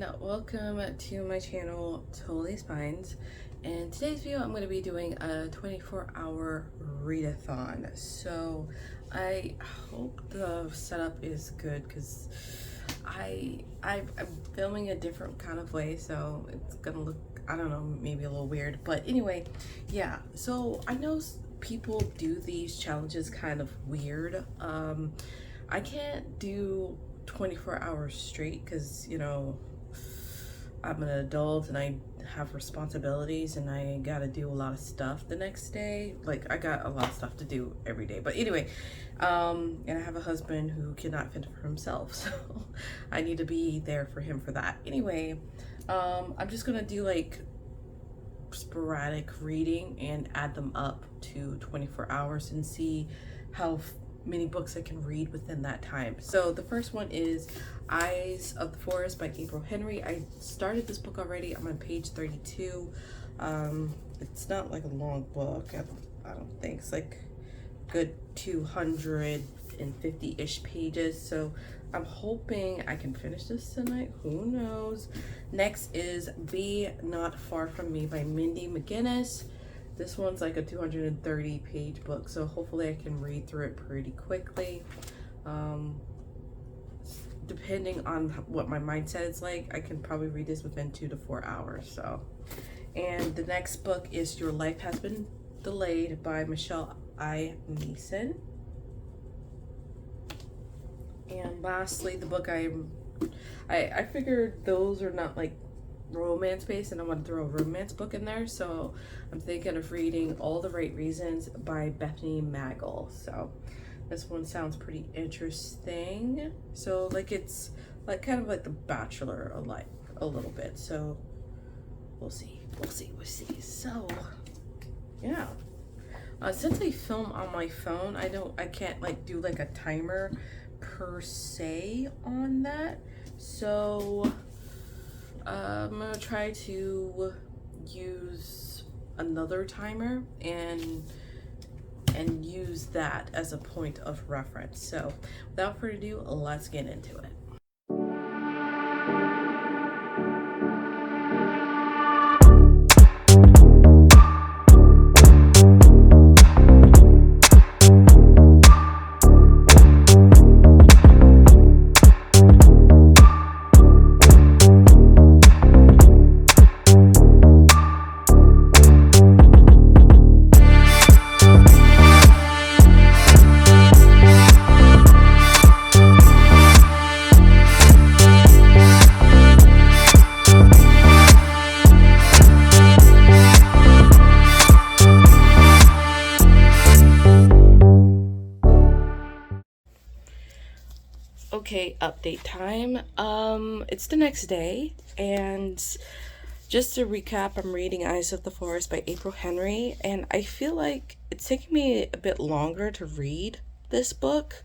everyone, welcome to my channel Totally Spines. In today's video I'm going to be doing a 24-hour readathon. So I hope the setup is good because I'm filming a different kind of way, so it's gonna look, I don't know, maybe a little weird, but anyway, yeah. So I know people do these challenges kind of weird. I can't do 24 hours straight because, you know, I'm an adult and I have responsibilities and I gotta do a lot of stuff the next day. Like, I got a lot of stuff to do every day, but anyway, and I have a husband who cannot fend for himself, so I need to be there for him for that. Anyway, I'm just gonna do like sporadic reading and add them up to 24 hours and see how many books I can read within that time. So the first one is Eyes of the Forest by April Henry. I started this book already. I'm on page 32. It's not like a long book. I don't think it's like good 250-ish pages. So I'm hoping I can finish this tonight. Who knows? Next is Be Not Far From Me by Mindy McGinnis. This one's like a 230-page book, so hopefully I can read through it pretty quickly. Depending on what my mindset is like, I can probably read this within 2 to 4 hours. So, and the next book is Your Life Has Been Delayed by Michelle I. Mason. And lastly, the book I figured those are not like romance based and I want to throw a romance book in there, so I'm thinking of reading All the Right Reasons by Bethany Magel. So this one sounds pretty interesting. So like it's like kind of like The Bachelor alike a little bit, so we'll see. So yeah, since I film on my phone, I can't like do like a timer per se on that, so I'm gonna try to use another timer and use that as a point of reference. So without further ado, let's get into it. Okay, update time. It's the next day, and just to recap, I'm reading Eyes of the Forest by April Henry, and I feel like it's taking me a bit longer to read this book.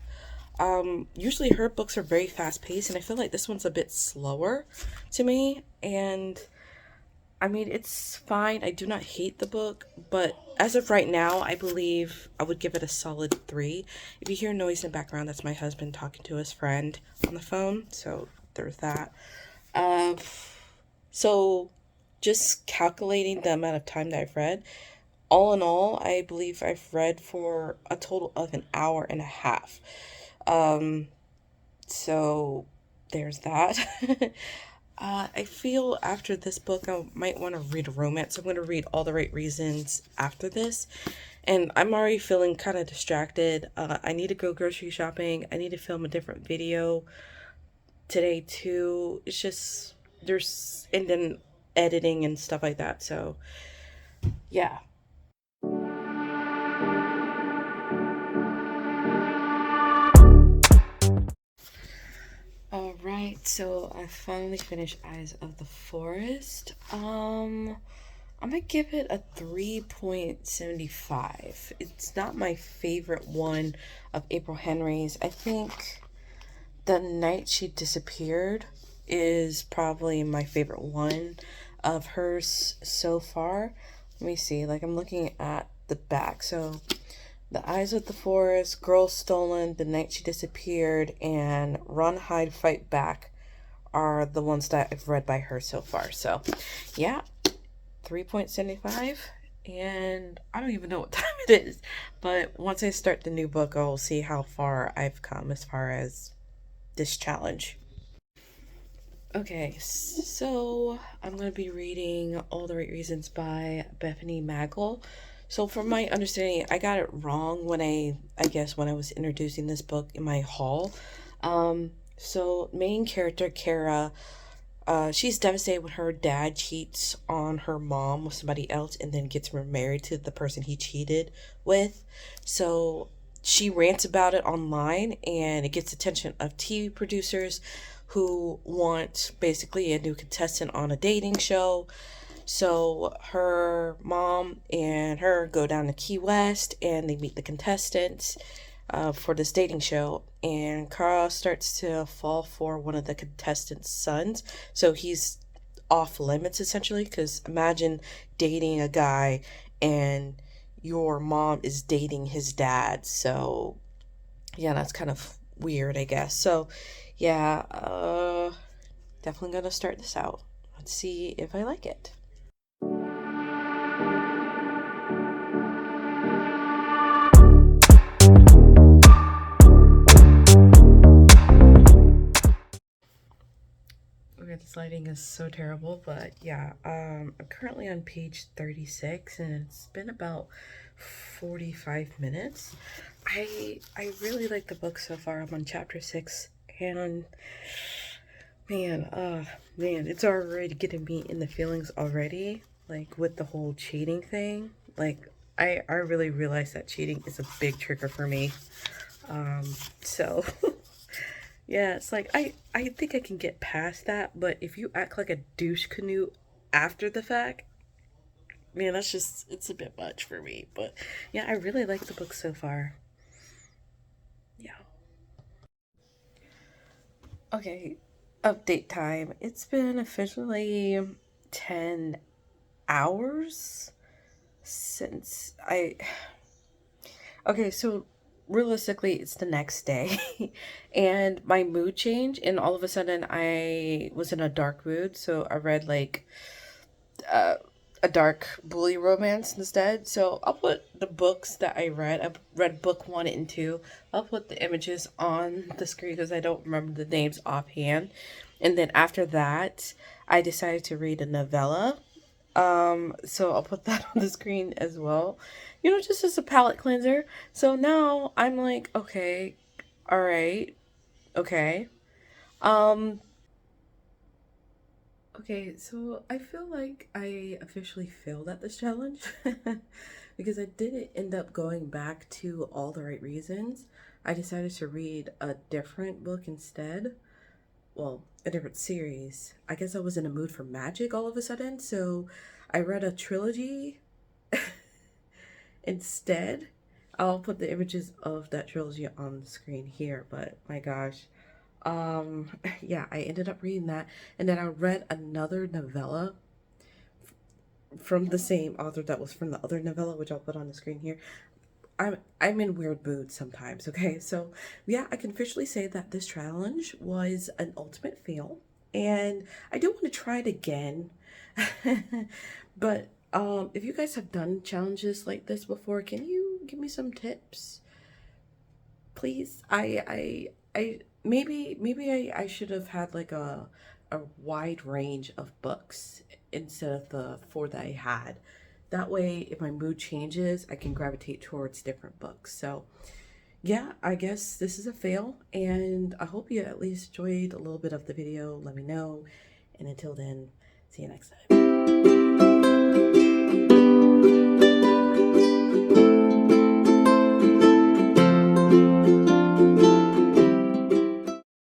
Usually her books are very fast paced, and I feel like this one's a bit slower to me, and I mean, it's fine. I do not hate the book, but as of right now, I believe I would give it a solid 3. If you hear noise in the background, that's my husband talking to his friend on the phone, so there's that. So just calculating the amount of time that I've read, all in all, I believe I've read for a total of an hour and a half. So there's that. I feel after this book, I might want to read a romance. I'm going to read All the Right Reasons after this. And I'm already feeling kind of distracted. I need to go grocery shopping. I need to film a different video today too. It's just, and then editing and stuff like that. So, yeah. Alright, so I finally finished Eyes of the Forest. I'm gonna give it a 3.75. It's not my favorite one of April Henry's. I think The Night She Disappeared is probably my favorite one of hers so far. Let me see, like I'm looking at the back. So The Eyes of the Forest, Girl Stolen, The Night She Disappeared, and Run, Hide, Fight Back are the ones that I've read by her so far. So yeah, 3.75, and I don't even know what time it is, but once I start the new book, I'll see how far I've come as far as this challenge. Okay, so I'm going to be reading All the Right Reasons by Bethany Magel. So from my understanding, I got it wrong when I guess when I was introducing this book in my haul. So main character Kara, she's devastated when her dad cheats on her mom with somebody else and then gets remarried to the person he cheated with. So she rants about it online, and it gets attention of TV producers who want basically a new contestant on a dating show. So her mom and her go down to Key West and they meet the contestants for this dating show. And Kara starts to fall for one of the contestants' sons. So he's off limits essentially, because imagine dating a guy and your mom is dating his dad. So yeah, that's kind of weird, I guess. So yeah, definitely gonna start this out. Let's see if I like it. Okay, this lighting is so terrible, but yeah, I'm currently on page 36, and it's been about 45 minutes. I really like the book so far. I'm on chapter 6, and man, it's already getting me in the feelings already, like with the whole cheating thing. Like, I really realized that cheating is a big trigger for me. So yeah, it's like I think I can get past that, but if you act like a douche canoe after the fact, man, that's just, it's a bit much for me. But yeah, I really like the book so far. Yeah. Okay, update time. It's been officially 10 hours since I. Okay, so realistically, it's the next day, and my mood changed, and all of a sudden, I was in a dark mood, so I read like uh, a dark bully romance instead. So I'll put the books that I read. I read book 1 and 2. I'll put the images on the screen because I don't remember the names offhand. And then after that, I decided to read a novella. So I'll put that on the screen as well. You know, just as a palate cleanser. So now I'm like, okay, all right, okay. Um, Okay, so I feel like I officially failed at this challenge because I didn't end up going back to All the Right Reasons. I decided to read a different book instead. Well, a different series. I guess I was in a mood for magic all of a sudden, so I read a trilogy instead. I'll put the images of that trilogy on the screen here, but my gosh. Yeah, I ended up reading that, and then I read another novella from the same author that was from the other novella, which I'll put on the screen here. I'm in weird moods sometimes, okay? So yeah, I can officially say that this challenge was an ultimate fail, and I do want to try it again. But if you guys have done challenges like this before, can you give me some tips, please? I maybe I should have had like a wide range of books instead of the 4 that I had. That way, if my mood changes, I can gravitate towards different books. So yeah, I guess this is a fail, and I hope you at least enjoyed a little bit of the video. Let me know, and until then, see you next time.